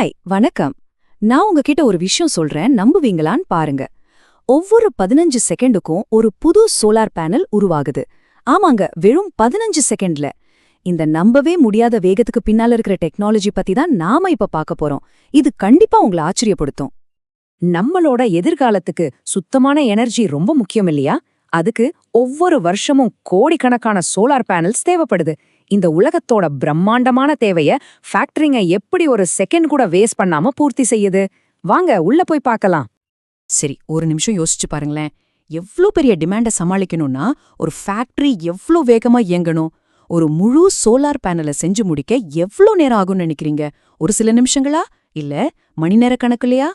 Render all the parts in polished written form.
Hi வணக்கம். நான் உங்ககிட்ட ஒரு விஷயம் சொல்றேன், நம்புவீங்களான்னு பாருங்க. ஒவ்வொரு 15 செகண்டுக்கும் ஒரு புது சோலார் பேனல் உருவாகுது. ஆமாங்க, வெறும் 15 செகண்ட்ல. இந்த நம்பவே முடியாத வேகத்துக்கு பின்னால இருக்கிற டெக்னாலஜி பத்தி தான் நாம இப்ப பார்க்க போறோம். இது கண்டிப்பா உங்களை ஆச்சரியப்படுத்தும். நம்மளோட எதிர்காலத்துக்கு சுத்தமான எனர்ஜி ரொம்ப முக்கியம் இல்லையா? அதுக்கு ஒவ்வொரு வருஷமும் கோடிக்கணக்கான சோலார் பேனல்ஸ் தேவைப்படுது. இந்த உலகத்தோட பிரம்மாண்டமான தேவைய ஃபேக்டரிங்க எப்படி ஒரு செகண்ட் கூட வேஸ்ட் பண்ணாம பூர்த்தி செய்யுது? வாங்க உள்ள போய் பார்க்கலாம். சரி, ஒரு நிமிஷம் யோசிச்சு பாருங்களேன். எவ்ளோ பெரிய டிமாண்ட சமாளிக்கணும்னா ஒரு ஃபேக்டரி எவ்ளோ வேகமா இயங்கணும்? ஒரு முழு சோலார் பேனலை செஞ்சு முடிக்க எவ்ளோ நேரம் ஆகும்னு நினைக்கிறீங்க? ஒரு சில நிமிஷங்களா, இல்ல மணி நேர கணக்குலையா?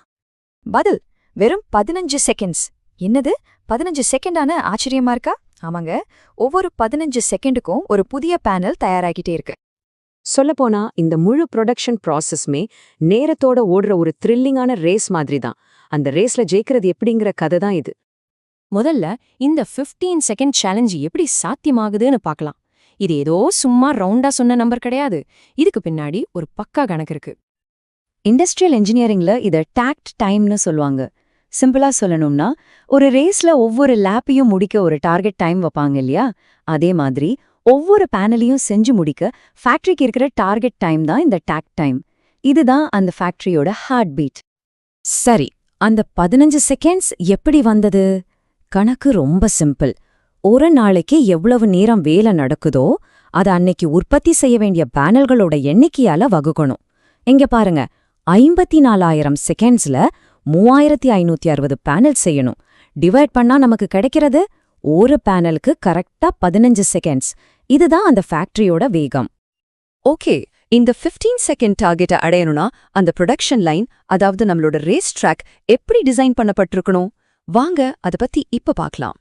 பதில் வெறும் 15 செகண்ட்ஸ். என்னது 15 செகண்டான ஆச்சரியமா இருக்கா? ஆமாங்க, ஒவ்வொரு 15 செகண்டுக்கும் ஒரு புதிய பேனல் தயாராகிட்டே இருக்கு. சொல்லப்போனா இந்த முழு ப்ரொடக்ஷன் ப்ராசஸ்மே நேரத்தோட ஓடுற ஒரு த்ரில்லிங்கான ரேஸ் மாதிரி தான். அந்த ரேஸ்ல ஜெயிக்கிறது எப்படிங்கிற கதை தான் இது. முதல்ல இந்த 15 செகண்ட் சேலஞ்ச் எப்படி சாத்தியமாகுதுன்னு பார்க்கலாம். இது ஏதோ சும்மா ரவுண்டா சொன்ன நம்பர் கிடையாது. இதுக்கு பின்னாடி ஒரு பக்கா கணக்கு இருக்கு. இண்டஸ்ட்ரியல் இன்ஜினியரிங்ல இத டாக்ட் டைம்னு சொல்லுவாங்க. சிம்பிளா சொல்லணும்னா, ஒரு ரேஸ்ல ஒவ்வொரு லேப்பையும் முடிக்க ஒரு டார்கெட் டைம் வைப்பாங்க இல்லையா? அதே மாதிரி ஒவ்வொரு பேனலையும் செஞ்சு முடிக்க ஃபேக்டரிக்கு இருக்கிற டார்கெட் டைம் தான் இந்த டாக்ட் டைம். இதுதான் அந்த ஃபேக்டரியோட ஹார்ட் பீட். சரி, அந்த 15 செகண்ட்ஸ் எப்படி வந்தது? கணக்கு ரொம்ப சிம்பிள். ஒரு நாளைக்கு எவ்வளவு நேரம் வேலை நடக்குதோ அதை அன்னைக்கு உற்பத்தி செய்ய வேண்டிய பேனல்களோட எண்ணிக்கையால வகுக்கணும். இங்க பாருங்க, 54,000 செகண்ட்ஸ்ல 3,560 பேனல் செய்யணும். டிவைட் பண்ணா நமக்கு கிடைக்கிறது ஒரு பேனலுக்கு கரெக்டா 15 செகண்ட்ஸ். இதுதான் அந்த ஃபேக்டரியோட வேகம். ஓகே, இந்த 15 செகண்ட் டார்கெட்டை அடையணும்னா அந்த ப்ரொடக்ஷன் லைன், அதாவது நம்மளோட ரேஸ் ட்ராக் எப்படி டிசைன் பண்ணப்பட்டிருக்கணும்? வாங்க அதை பத்தி இப்ப பார்க்கலாம்.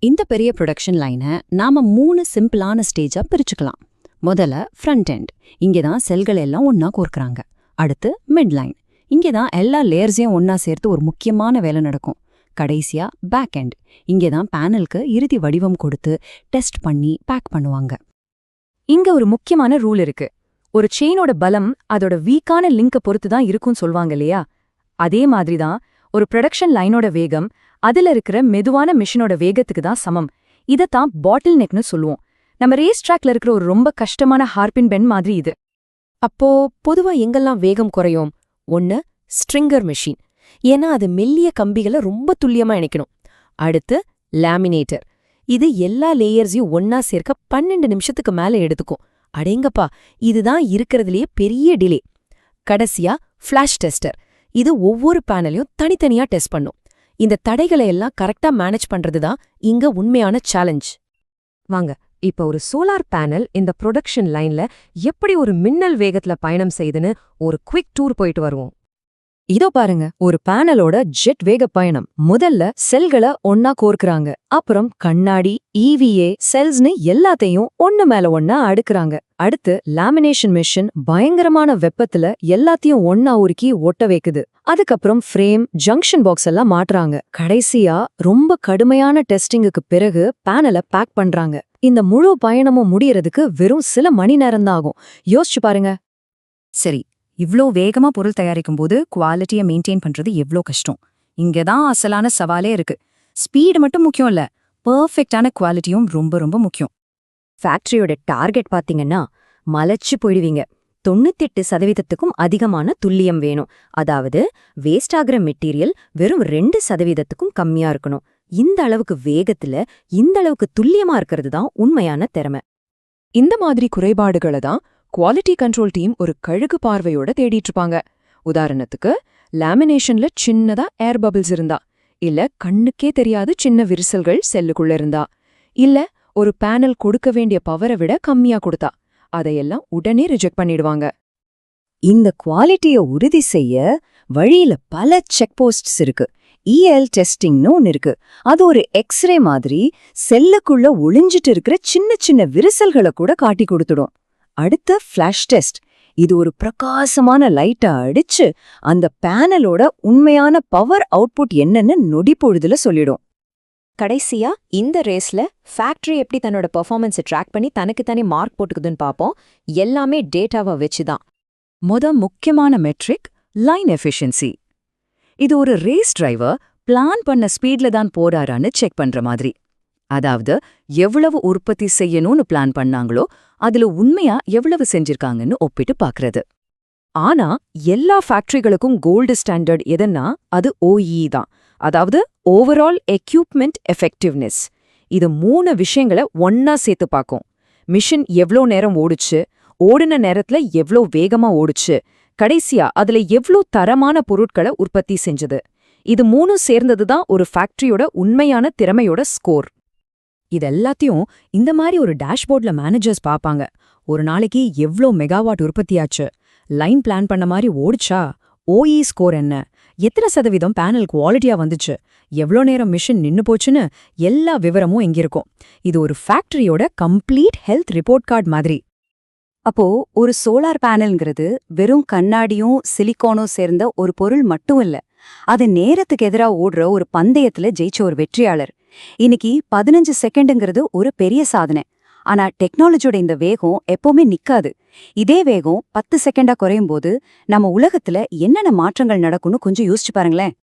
இந்த பெரிய ப்ரொடக்ஷன் லைனை நாம 3 சிம்பிளான ஸ்டேஜா பிரிச்சுக்கலாம். முதல்ல ஃப்ரண்ட் எண்ட், இங்கேதான் செல்கள் எல்லாம் ஒன்னா கோர்க்கறாங்க. அடுத்து மிட் லைன், இங்கேதான் எல்லா லேயர்ஸையும் ஒன்னா சேர்த்து ஒரு முக்கியமான வேலை நடக்கும். கடைசியா பேக் எண்ட், இங்கேதான் பேனலுக்கு இறுதி வடிவம் கொடுத்து டெஸ்ட் பண்ணி பேக் பண்ணுவாங்க. இங்க ஒரு முக்கியமான ரூல் இருக்கு. ஒரு செயினோட பலம் அதோட வீக்கான லிங்கை பொறுத்து தான் இருக்கும்னு சொல்வாங்க இல்லையா? அதே மாதிரிதான் ஒரு ப்ரொடக்ஷன் லைனோட வேகம் அதுல இருக்கிற மெதுவான மிஷினோட வேகத்துக்கு தான் சமம். இதத்தான் பாட்டில் நெக்னு சொல்லுவோம். நம்ம ரேஸ் ட்ராக்ல இருக்கிற ஒரு ரொம்ப கஷ்டமான ஹார்பின் பென் மாதிரி இது. அப்போ பொதுவா எங்கெல்லாம் வேகம் குறையும்? ஒன்னு ஸ்ட்ரிங்கர் மெஷின், ஏன்னா அது மெல்லிய கம்பிகளை ரொம்ப துல்லியமா இணைக்கணும். அடுத்து லேமினேட்டர், இது எல்லா லேயர்ஸையும் ஒன்னா சேர்க்க 12 நிமிஷத்துக்கு மேல எடுத்துக்கும். அடேங்கப்பா, இதுதான் இருக்கிறதுலயே பெரிய டிலே. கடைசியா ஃபிளாஷ் டெஸ்டர், இது ஒவ்வொரு பேனலையும் தனித்தனியா டெஸ்ட் பண்ணும். இந்த தடைகளை எல்லாம் கரெக்டா மேனேஜ் பண்றதுதான் இங்க உண்மையான சேலஞ்ச். வாங்க இப்ப ஒரு சோலார் பேனல் இந்த ப்ரொடக்ஷன் லைன்ல எப்படி ஒரு மின்னல் வேகத்துல பயணம் செய்துன்னு ஒரு குவிக் டூர் போயிட்டு வருவோம். இதோ பாருங்க, ஒரு பேனலோட ஜெட் வேக பயணம். முதல்ல செல்களை ஒன்னா கோர்க்கறாங்க. அப்புறம் கண்ணாடி, EVA செல்ஸ்னு எல்லாத்தையும் ஒன்னு மேல ஒன்னா அடுக்குறாங்க. அடுத்து லேமினேஷன் மிஷின் பயங்கரமான வெப்பத்துல எல்லாத்தையும் ஒன்னா உருக்கி ஒட்ட வைக்குது. அதுக்கப்புறம் ஃப்ரேம், ஜங்ஷன் பாக்ஸ் எல்லாம் மாட்டுறாங்க. கடைசியா ரொம்ப கடுமையான டெஸ்டிங்குக்கு பிறகு பேனலை பேக் பண்றாங்க. இந்த முழு பயணமும் முடியறதுக்கு வெறும் சில மணி நேரம்தான் ஆகும். யோசிச்சு பாருங்க. சரி, இவ்ளோ வேகமா பொருள் தயாரிக்கும் போது குவாலிட்டியை மெயின்டைன் பண்றது எவ்ளோ கஷ்டம். இங்கதான் அசலான சவாலே இருக்கு. ஸ்பீடு மட்டும் முக்கியம் இல்ல, பெர்ஃபெக்டான குவாலிட்டியும் ரொம்ப ரொம்ப முக்கியம். ஃபேக்டரியோட டார்கெட் பாத்தீங்கன்னா மலைச்சு போயிடுவீங்க. 98% அதிகமான துல்லியம் வேணும். அதாவது வேஸ்ட் ஆகிற மெட்டீரியல் வெறும் 2% கம்மியா இருக்கணும். இந்த அளவுக்கு வேகத்துல இந்த அளவுக்கு துல்லியமா இருக்கிறது தான் உண்மையான திறமை. இந்த மாதிரி குறைபாடுகளை தான் குவாலிட்டி கண்ட்ரோல் டீம் ஒரு கழுகு பார்வையோட தேடிட்டு இருப்பாங்க. உதாரணத்துக்கு, லேமினேஷன்ல சின்னதா ஏர் பபிள்ஸ் இருந்தா, இல்ல கண்ணுக்கே தெரியாத சின்ன விரிசல்கள் செல்லுக்குள்ள இருந்தா, இல்ல ஒரு பேனல் கொடுக்க வேண்டிய பவரை விட கம்மியா கொடுத்தா, அதையெல்லாம் உடனே ரிஜெக்ட் பண்ணிடுவாங்க. இந்த குவாலிட்டியை உறுதி செய்ய வழியில பல செக் போஸ்ட்ஸ் இருக்கு. டெஸ்டிங்னு ஒன்னு இருக்கு. அது ஒரு எக்ஸ்ரே மாதிரி செல்லுக்குள்ள ஒளிஞ்சிட்டு இருக்கிற சின்ன சின்ன விரிசல்களை கூட காட்டி கொடுத்துடும். அடுத்து ஃபிளாஷ் டெஸ்ட், இது ஒரு பிரகாசமான லைட்டை அடிச்சு அந்த பேனலோட உண்மையான பவர் அவுட்புட் என்னன்னு நொடி பொழுதுல சொல்லிடும். கடைசியா இந்த ரேஸ்ல ஃபேக்டரி எப்படி தன்னோட பெர்ஃபார்மன்ஸை ட்ராக் பண்ணி தனக்கு தானே மார்க் போட்டுக்குதுன்னு பார்ப்போம். எல்லாமே டேட்டாவை வச்சுதான். முக்கியமான மெட்ரிக் லைன் எஃபிஷியன்சி. இது ஒரு ரேஸ் டிரைவர் பிளான் பண்ண ஸ்பீட்ல தான் போறாரான்னு செக் பண்ற மாதிரி. அதாவது எவ்வளவு உற்பத்தி செய்யணும்னு பிளான் பண்ணாங்களோ அதுல உண்மையா எவ்வளவு செஞ்சிருக்காங்கன்னு ஒப்பிட்டு பாக்குறது. ஆனா எல்லா ஃபேக்டரிகளுக்கும் கோல்டு ஸ்டாண்டர்ட் எதுன்னா அது OEE தான். அதாவது ஓவரால் எக்யூப்மெண்ட் எஃபெக்டிவ்னஸ். இது 3 விஷயங்களை ஒன்னா சேர்த்து பார்க்கும். மிஷின் எவ்ளோ நேரம் ஓடுச்சு, ஓடின நேரத்துல எவ்ளோ வேகமா ஓடுச்சு, கடைசியா அதுல எவ்ளோ தரமான பொருட்களை உற்பத்தி செஞ்சது. இது 3 சேர்ந்தது தான் ஒரு ஃபேக்டரியோட உண்மையான திறமையோட ஸ்கோர். இதெல்லாத்தையும் இந்த மாதிரி ஒரு டேஷ்போர்ட்ல மேனேஜர்ஸ் பாப்பாங்க. ஒரு நாளைக்கு எவ்ளோ மெகாவாட் உற்பத்தியாச்சு, லைன் பிளான் பண்ண மாதிரி ஓடிச்சா, OE ஸ்கோர் என்ன, எத்தனை சதவீதம் பேனல் குவாலிட்டியா வந்துச்சு, எவ்ளோ நேரம் மிஷின் நின்னு போச்சுன்னு எல்லா விவரமும் இங்கிருக்கும். இது ஒரு ஃபேக்டரியோட கம்ப்ளீட் ஹெல்த் ரிப்போர்ட் கார்டு மாதிரி. அப்போ ஒரு சோலார் பேனல்ங்கிறது வெறும் கண்ணாடியும் சிலிக்கானும் சேர்ந்த ஒரு பொருள் மட்டும் இல்ல. அது நேரத்துக்கு எதிரா ஓடுற ஒரு பந்தயத்துல ஜெயிச்ச ஒரு வெற்றியாளர். இன்னைக்கு 15 செகண்டுங்கிறது ஒரு பெரிய சாதனை. ஆனா டெக்னாலஜியோட இந்த வேகம் எப்பவுமே நிக்காது. இதே வேகம் 10 செகண்டா குறையும் போது நம்ம உலகத்துல என்னென்ன மாற்றங்கள் நடக்கும்னு கொஞ்சம் யோசிச்சு பாருங்களேன்.